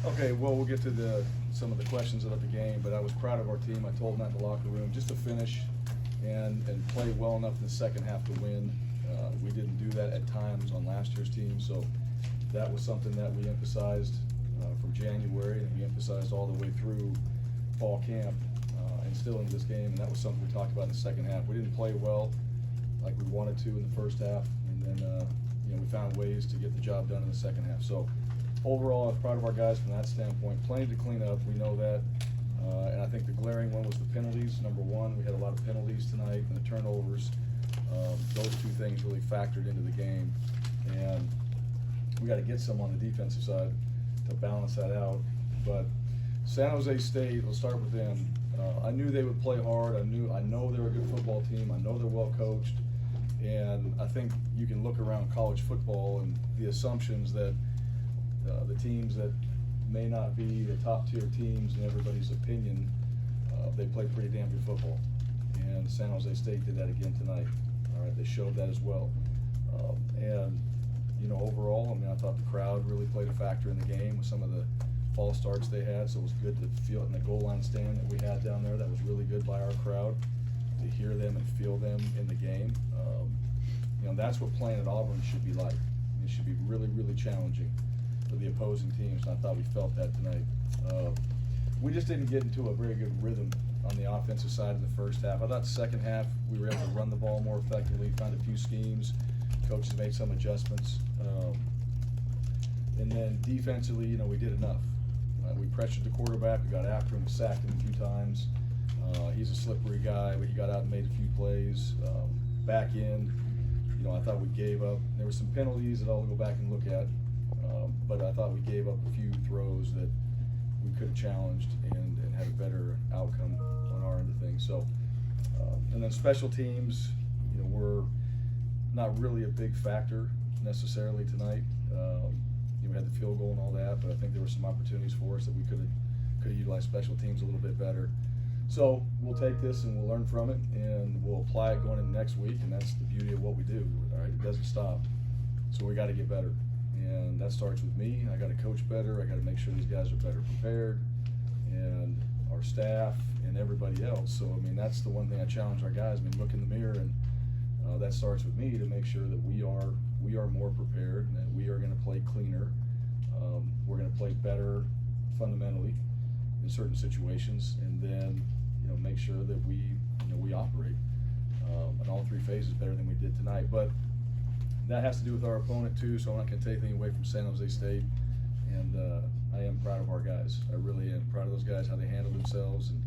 Okay, well, we'll get to some of the questions about the game, but I was proud of our team. I told them that in the locker room, just to finish and play well enough in the second half to win. We didn't do that at times on last year's team, so that was something that we emphasized from January, and we emphasized all the way through fall camp and still into this game, and that was something we talked about in the second half. We didn't play well like we wanted to in the first half, and then we found ways to get the job done in the second half. So overall, I was proud of our guys from that standpoint. Plenty to clean up, we know that. And I think the glaring one was the penalties. Number one, we had a lot of penalties tonight, and the turnovers. Those two things really factored into the game. And we got to get some on the defensive side to balance that out. But San Jose State, let's start with them. I knew they would play hard. I know they're a good football team. I know they're well coached. And I think you can look around college football and the assumptions that the teams that may not be the top tier teams in everybody's opinion, they play pretty damn good football. And San Jose State did that again tonight. All right, they showed that as well. Overall, I thought the crowd really played a factor in the game with some of the false starts they had, so it was good to feel it in the goal line stand that we had down there. That was really good by our crowd, to hear them and feel them in the game. That's what playing at Auburn should be like. It should be really, really challenging for the opposing teams, and I thought we felt that tonight. We just didn't get into a very good rhythm on the offensive side in the first half. I thought the second half we were able to run the ball more effectively, find a few schemes. Coaches made some adjustments. And then defensively, we did enough. We pressured the quarterback, we got after him, sacked him a few times. He's a slippery guy, but he got out and made a few plays. Back end, I thought we gave up. There were some penalties that I'll go back and look at. But I thought we gave up a few throws that we could have challenged and had a better outcome on our end of things. So, and then special teams, were not really a big factor necessarily tonight. We had the field goal and all that, but I think there were some opportunities for us that we could have utilized special teams a little bit better. So we'll take this and we'll learn from it, and we'll apply it going into next week, and that's the beauty of what we do. All right, it doesn't stop. So we got to get better. And that starts with me. I got to coach better. I got to make sure these guys are better prepared, and our staff and everybody else. So, that's the one thing I challenge our guys. Look in the mirror, and that starts with me to make sure that we are more prepared, and that we are going to play cleaner. We're going to play better fundamentally in certain situations, and then, make sure that we operate in all three phases better than we did tonight. But that has to do with our opponent too, so I'm not going to take anything away from San Jose State. And I am proud of our guys. I really am proud of those guys, how they handle themselves. And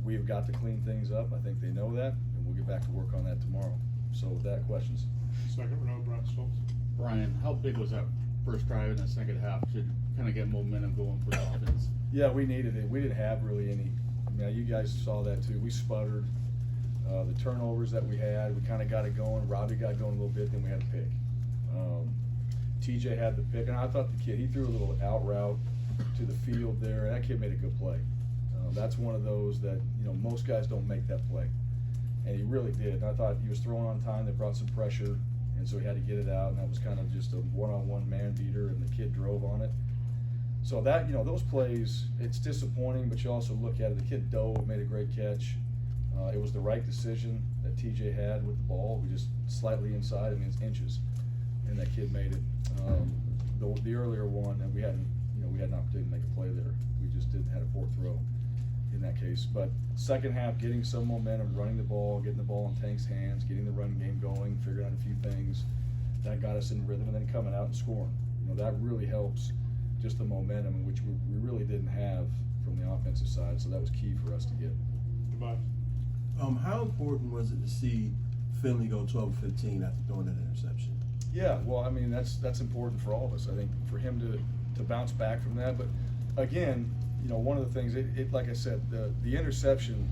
we've got to clean things up. I think they know that, and we'll get back to work on that tomorrow. So with that, questions? Second row, Bryan Stoltz. Bryan, how big was that first drive in the second half to kind of get momentum going for the offense? Yeah, we needed it. We didn't have really any. You guys saw that too. We sputtered. The turnovers that we had, we kind of got it going. Robbie got going a little bit, then we had a pick. TJ had the pick, and I thought the kid, he threw a little out route to the field there, and that kid made a good play. That's one of those that, most guys don't make that play. And he really did. And I thought he was throwing on time. They brought some pressure, and so he had to get it out, and that was kind of just a one-on-one man beater, and the kid drove on it. So that, those plays, it's disappointing, but you also look at it. The kid dove, made a great catch. It was the right decision that TJ had with the ball. We just slightly inside, it's inches, and that kid made it. The earlier one, and we had an opportunity to make a play there. We just had a poor throw in that case. But second half, getting some momentum, running the ball, getting the ball in Tank's hands, getting the run game going, figuring out a few things, that got us in rhythm, and then coming out and scoring. That really helps just the momentum, which we really didn't have from the offensive side, so that was key for us to get. Goodbye. How important was it to see Finley go 12-15 after throwing that interception? Yeah, well, that's important for all of us. I think for him to bounce back from that. But again, one of the things, like I said, the interception,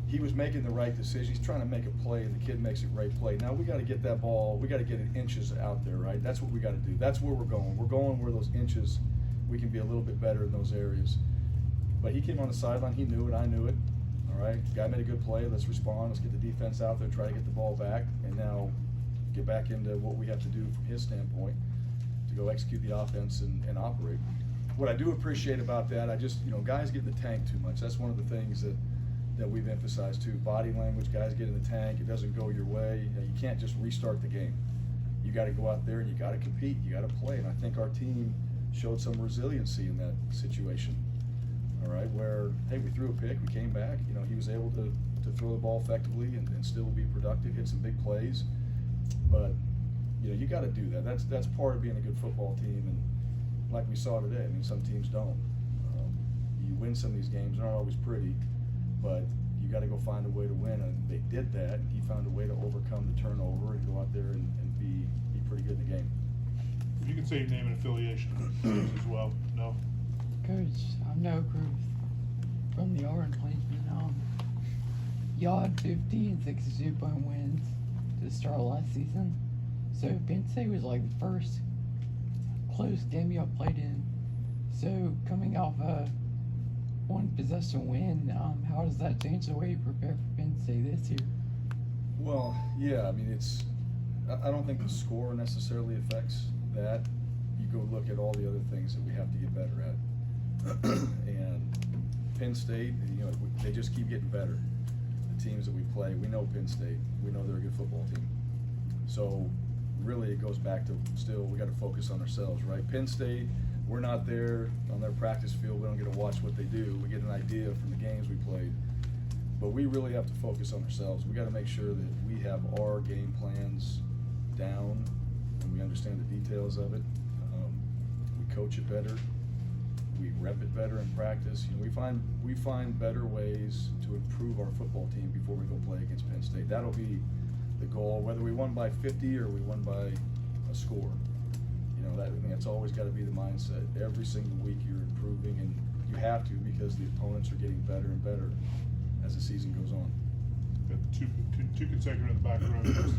he was making the right decision. He's trying to make a play, and the kid makes a great play. Now we got to get that ball. We got to get it inches out there, right? That's what we got to do. That's where we're going. We're going where those inches, we can be a little bit better in those areas. But he came on the sideline. He knew it. I knew it. All right, guy made a good play. Let's respond. Let's get the defense out there, try to get the ball back, and now get back into what we have to do from his standpoint to go execute the offense and operate. what I do appreciate about that, I just, guys get in the tank too much. That's one of the things that we've emphasized too. Body language, guys get in the tank, it doesn't go your way. You can't just restart the game. You gotta go out there and you gotta compete, you gotta play. And I think our team showed some resiliency in that situation. All right, where, hey, we threw a pick, we came back, he was able to throw the ball effectively and still be productive, hit some big plays. But, you gotta do that. That's part of being a good football team. And like we saw today, some teams don't. You win some of these games, they're not always pretty, but you gotta go find a way to win. And they did that. He found a way to overcome the turnover and go out there and be pretty good in the game. You can say your name and affiliation as well. No? Coach, I'm no Cruz from the Auburn Plains. Y'all had 15 62-point wins to start last season. So Penn State was like the first close game y'all played in. So coming off a one possession win, how does that change the way you prepare for Penn State this year? Well, yeah, I don't think the score necessarily affects that. You go look at all the other things that we have to get better at. And Penn State, they just keep getting better. The teams that we play, we know Penn State. We know they're a good football team. So really it goes back to still we got to focus on ourselves, right? Penn State, we're not there on their practice field. We don't get to watch what they do. We get an idea from the games we played. But we really have to focus on ourselves. We got to make sure that we have our game plans down and we understand the details of it. We coach it better. We rep it better in practice. We find better ways to improve our football team before we go play against Penn State. That'll be the goal, whether we won by 50 or we won by a score. That's always got to be the mindset. Every single week you're improving, and you have to because the opponents are getting better and better as the season goes on. Got two consecutive in the back row.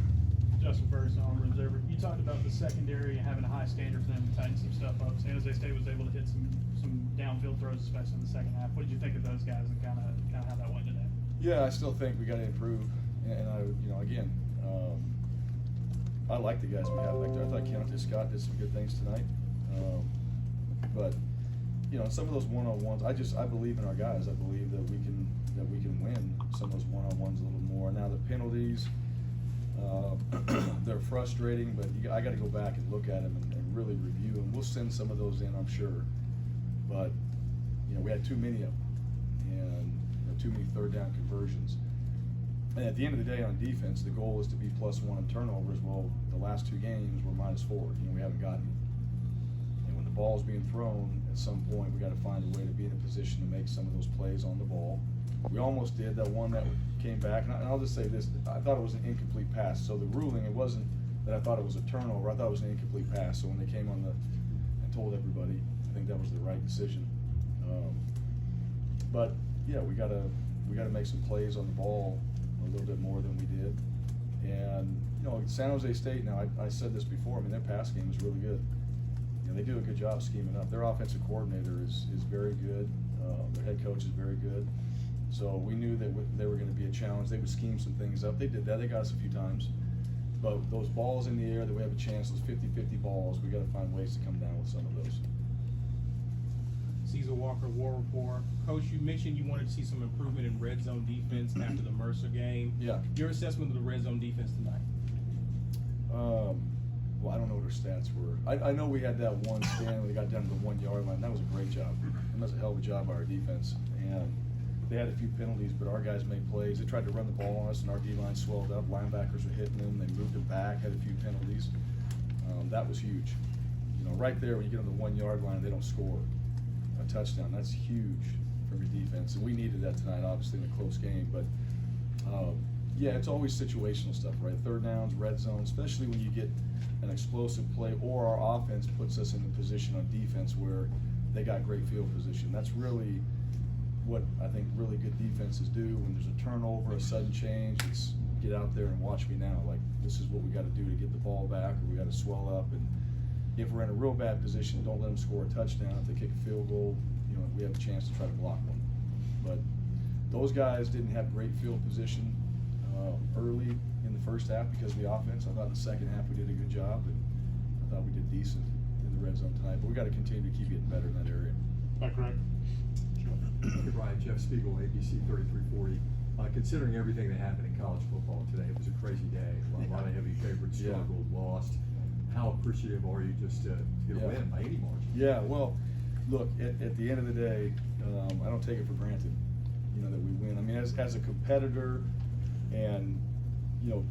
Justin Ferguson, Auburn Observer. You talked about the secondary and having a high standard for them to tighten some stuff up. San Jose State was able to hit some downfield throws, especially in the second half. What did you think of those guys and kind of how that went today? Yeah, I still think we got to improve, and I like the guys we have back there. I thought Keontae Scott did some good things tonight, but some of those one-on-ones, I believe in our guys. I believe that we can win some of those one-on-ones a little more. Now the penalties. They're frustrating, but I got to go back and look at them and really review them. We'll send some of those in, I'm sure, but we had too many of them, and too many third down conversions. And at the end of the day, on defense, the goal is to be +1 in turnovers. Well, the last 2 games were -4. We haven't gotten it. And when the ball's being thrown, at some point we got to find a way to be in a position to make some of those plays on the ball. We almost did that one that came back, and I'll just say this: I thought it was an incomplete pass. So the ruling, it wasn't that I thought it was a turnover. I thought it was an incomplete pass. So when they came on and told everybody, I think that was the right decision. But yeah, we gotta make some plays on the ball a little bit more than we did. And San Jose State. Now I said this before. Their pass game is really good. They do a good job scheming up. Their offensive coordinator is very good. Their head coach is very good. So we knew that they were going to be a challenge. They would scheme some things up. They did that. They got us a few times. But those balls in the air that we have a chance, those 50-50 balls, we got to find ways to come down with some of those. Caesar Walker, War Report. Coach, you mentioned you wanted to see some improvement in red zone defense after the Mercer game. Yeah. Your assessment of the red zone defense tonight? Well, I don't know what our stats were. I know we had that one stand when they got down to the 1-yard line. That was a great job. That was a hell of a job by our defense. And they had a few penalties, but our guys made plays. They tried to run the ball on us, and our D-line swelled up. Linebackers were hitting them. They moved them back, had a few penalties. That was huge. Right there when you get on the 1-yard line, they don't score a touchdown. That's huge from your defense, and we needed that tonight, obviously, in a close game. But yeah, it's always situational stuff, right? Third downs, red zone, especially when you get an explosive play or our offense puts us in a position on defense where they got great field position. That's really what I think really good defenses do. When there's a turnover, a sudden change, it's get out there and watch me now. Like, this is what we got to do to get the ball back, or we got to swell up. And if we're in a real bad position, don't let them score a touchdown. If they kick a field goal, we have a chance to try to block one. But those guys didn't have great field position early in the first half because of the offense. I thought in the second half we did a good job, and I thought we did decent in the red zone tonight. But we got to continue to keep getting better in that area. that correct? Hey Brian, Jeff Spiegel, ABC 3340. Considering everything that happened in college football today, it was a crazy day. A lot of heavy favorites Yeah. struggled, lost. How appreciative are you just to get a Yeah. win by any margin? Yeah, well, look, at the end of the day, I don't take it for granted, that we win. I mean, as a competitor and,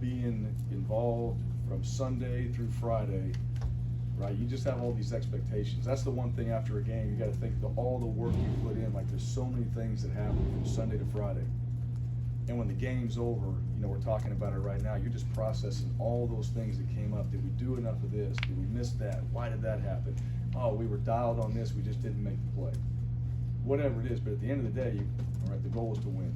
being involved from Sunday through Friday, right, you just have all these expectations. That's the one thing after a game, you gotta think of all the work you put in, like there's so many things that happen from Sunday to Friday. And when the game's over, we're talking about it right now, you're just processing all those things that came up. Did we do enough of this? Did we miss that? Why did that happen? Oh, we were dialed on this, we just didn't make the play. Whatever it is, but at the end of the day, all right, the goal is to win.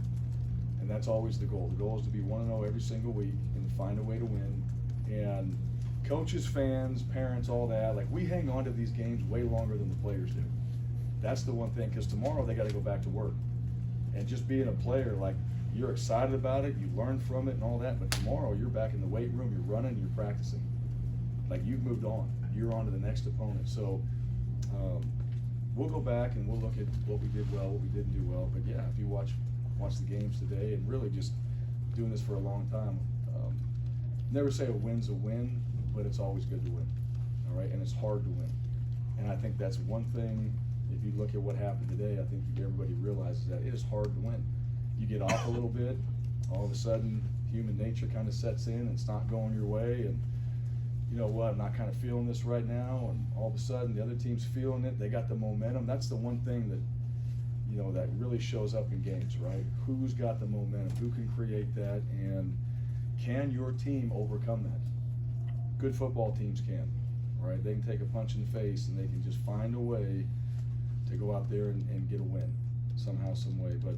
And that's always the goal. The goal is to be 1-0 every single week and find a way to win. And coaches, fans, parents, all that, like we hang on to these games way longer than the players do. That's the one thing, because tomorrow they gotta go back to work. And just being a player, like, you're excited about it, you learn from it and all that, but tomorrow you're back in the weight room, you're running, you're practicing. Like you've moved on, you're on to the next opponent. So we'll go back and we'll look at what we did well, what we didn't do well. But yeah, if you watch the games today and really just doing this for a long time, never say a win's a win, but it's always good to win, all right? And it's hard to win. And I think that's one thing, if you look at what happened today, I think everybody realizes that it is hard to win. You get off a little bit, all of a sudden human nature kind of sets in and it's not going your way, and you know what, I'm not kind of feeling this right now, and all of a sudden the other team's feeling it, they got the momentum. That's the one thing that, that really shows up in games, right? Who's got the momentum, who can create that, and can your team overcome that? Good football teams can, right? They can take a punch in the face and they can just find a way to go out there and get a win somehow, some way. But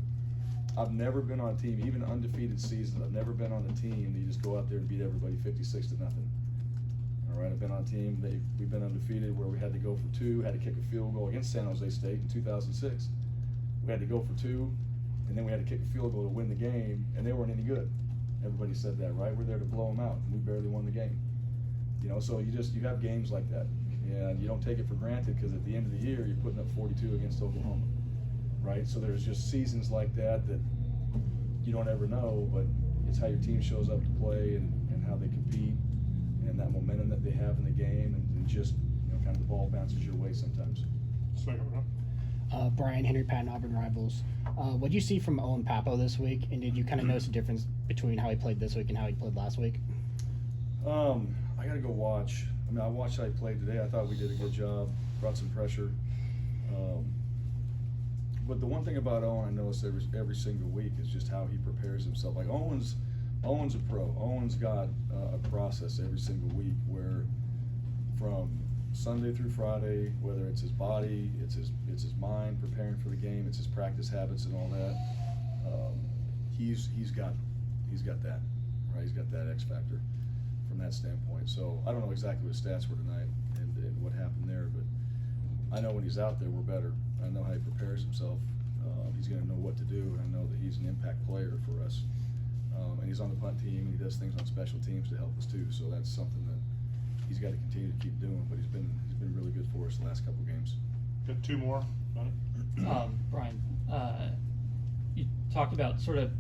I've never been on a team, even undefeated seasons, I've never been on a team that you just go out there and beat everybody 56-0. All right, I've been on a team, we've been undefeated where we had to go for 2, had to kick a field goal against San Jose State in 2006. We had to go for 2, and then we had to kick a field goal to win the game, and they weren't any good. Everybody said that, right? We're there to blow them out, and we barely won the game. So you have games like that, and you don't take it for granted, because at the end of the year, you're putting up 42 against Oklahoma. Right, so there's just seasons like that you don't ever know, but it's how your team shows up to play and how they compete and that momentum that they have in the game, and just kind of the ball bounces your way sometimes. Second one. Brian, Henry Patton, Auburn rivals. What did you see from Owen Papo this week, and did you kind of notice a difference between how he played this week and how he played last week? I gotta go watch. I watched how he played today. I thought we did a good job, brought some pressure. But the one thing about Owen I notice every single week is just how he prepares himself. Like Owen's a pro. Owen's got a process every single week where from Sunday through Friday, whether it's his body, it's his mind preparing for the game, it's his practice habits and all that. He's got that, right? He's got that X factor from that standpoint. So I don't know exactly what his stats were tonight and what happened there, but I know when he's out there, we're better. I know how he prepares himself. He's going to know what to do, and I know that he's an impact player for us. And he's on the punt team, and he does things on special teams to help us too. So that's something that he's got to continue to keep doing. But he's been really good for us the last couple of games. Got 2 more. Brian, you talked about sort of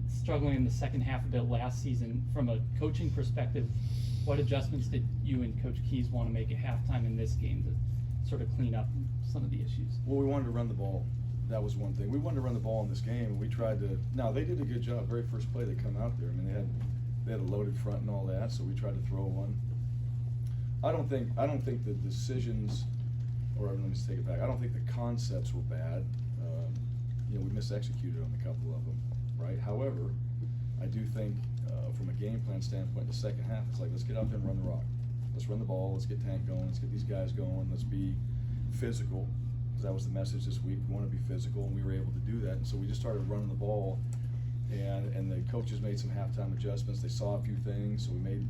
struggling in the second half a bit last season. From a coaching perspective, what adjustments did you and Coach Keys want to make at halftime in this game to sort of clean up some of the issues? Well, we wanted to run the ball. That was one thing. We wanted to run the ball in this game, and we tried to. Now they did a good job. Very first play they come out there. They had a loaded front and all that, so we tried to throw one. I don't think the decisions, or let me just take it back. I don't think the concepts were bad. We mis-executed on a couple of them, right? However, I do think from a game plan standpoint, the second half, it's like, let's get out there and run the rock. Let's run the ball. Let's get Tank going. Let's get these guys going. Let's be physical. That was the message this week. We want to be physical, and we were able to do that. And so we just started running the ball, and the coaches made some halftime adjustments. They saw a few things, so we made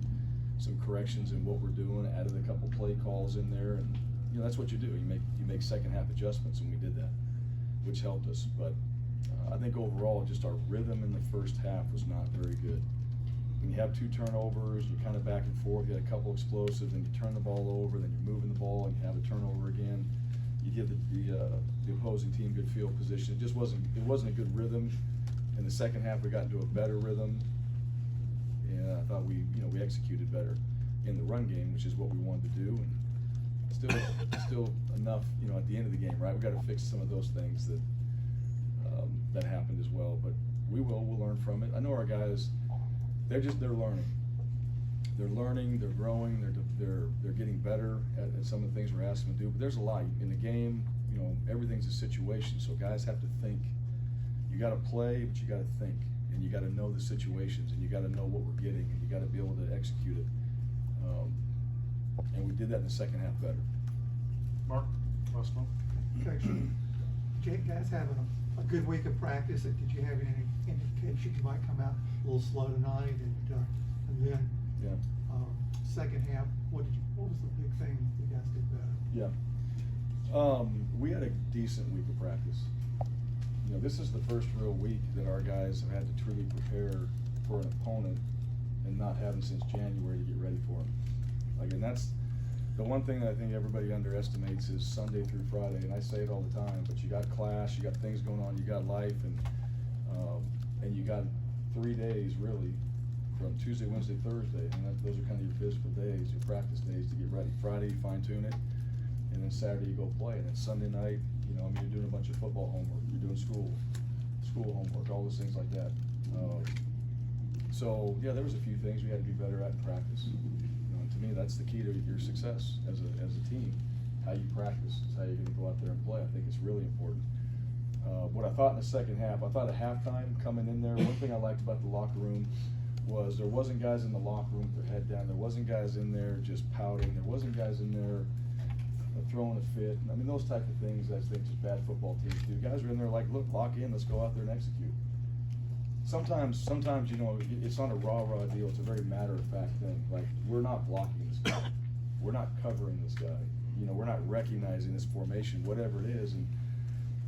some corrections in what we're doing, added a couple play calls in there, and that's what you do. You make second half adjustments, and we did that, which helped us. But I think overall, just our rhythm in the first half was not very good. When you have 2 turnovers, you're kind of back and forth. You had a couple explosives, and you turn the ball over, then you're moving the ball, and you have a turnover again. you give the opposing team good field position. It wasn't a good rhythm. In the second half, we got into a better rhythm, and I thought we executed better in the run game, which is what we wanted to do. And still enough, at the end of the game, right? We got to fix some of those things that happened as well. But we'll learn from it. I know our guys, they're learning. They're learning, they're growing, they're getting better at some of the things we're asking them to do. But there's a lot in the game. Everything's a situation, so guys have to think. You got to play, but you got to think, and you got to know the situations, and you got to know what we're getting, and you got to be able to execute it. And we did that in the second half better. Mark, last one. Coach, Jake, guys having a good week of practice, and did you have any indication you might come out a little slow tonight? And then, Yeah. Second half, what was the big thing you guys did better? Yeah. We had a decent week of practice. This is the first real week that our guys have had to truly prepare for an opponent and not having since January to get ready for them. And that's the one thing that I think everybody underestimates is Sunday through Friday, and I say it all the time, but you got class, you got things going on, you got life, and you got 3 days really, from Tuesday, Wednesday, Thursday, and those are kind of your physical days, your practice days to get ready. Friday you fine tune it, and then Saturday you go play, and then Sunday night, you're doing a bunch of football homework, you're doing school homework, all those things like that. So yeah, there was a few things we had to be better at in practice. And to me, that's the key to your success as a team. How you practice is how you're going to go out there and play. I think it's really important. What I thought in the second half, I thought at halftime coming in there, one thing I liked about the locker room was there wasn't guys in the locker room with their head down. There wasn't guys in there just pouting. There wasn't guys in there throwing a fit. I mean, those type of things I think just bad football teams do. Guys are in there like, look, lock in, let's go out there and execute. Sometimes, it's not a rah-rah deal. It's a very matter-of-fact thing. Like, we're not blocking this guy. We're not covering this guy. We're not recognizing this formation, whatever it is.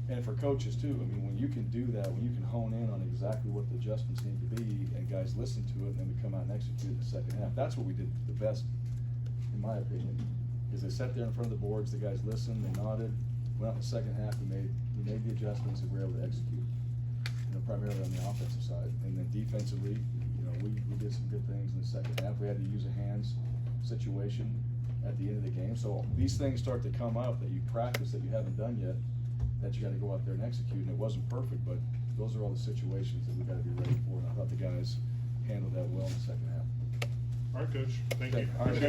And for coaches too, I mean, when you can do that, when you can hone in on exactly what the adjustments need to be, and guys listen to it, and then we come out and execute in the second half. That's what we did the best, in my opinion. Is they sat there in front of the boards, the guys listened, they nodded, went out in the second half, we made the adjustments, and we were able to execute. Primarily on the offensive side, and then defensively, we did some good things in the second half. We had to use a hands situation at the end of the game. So these things start to come out that you practice that you haven't done yet, that you got to go out there and execute. And it wasn't perfect, but those are all the situations that we got to be ready for. And I thought the guys handled that well in the second half. All right, Coach. Thank Okay. you. All right.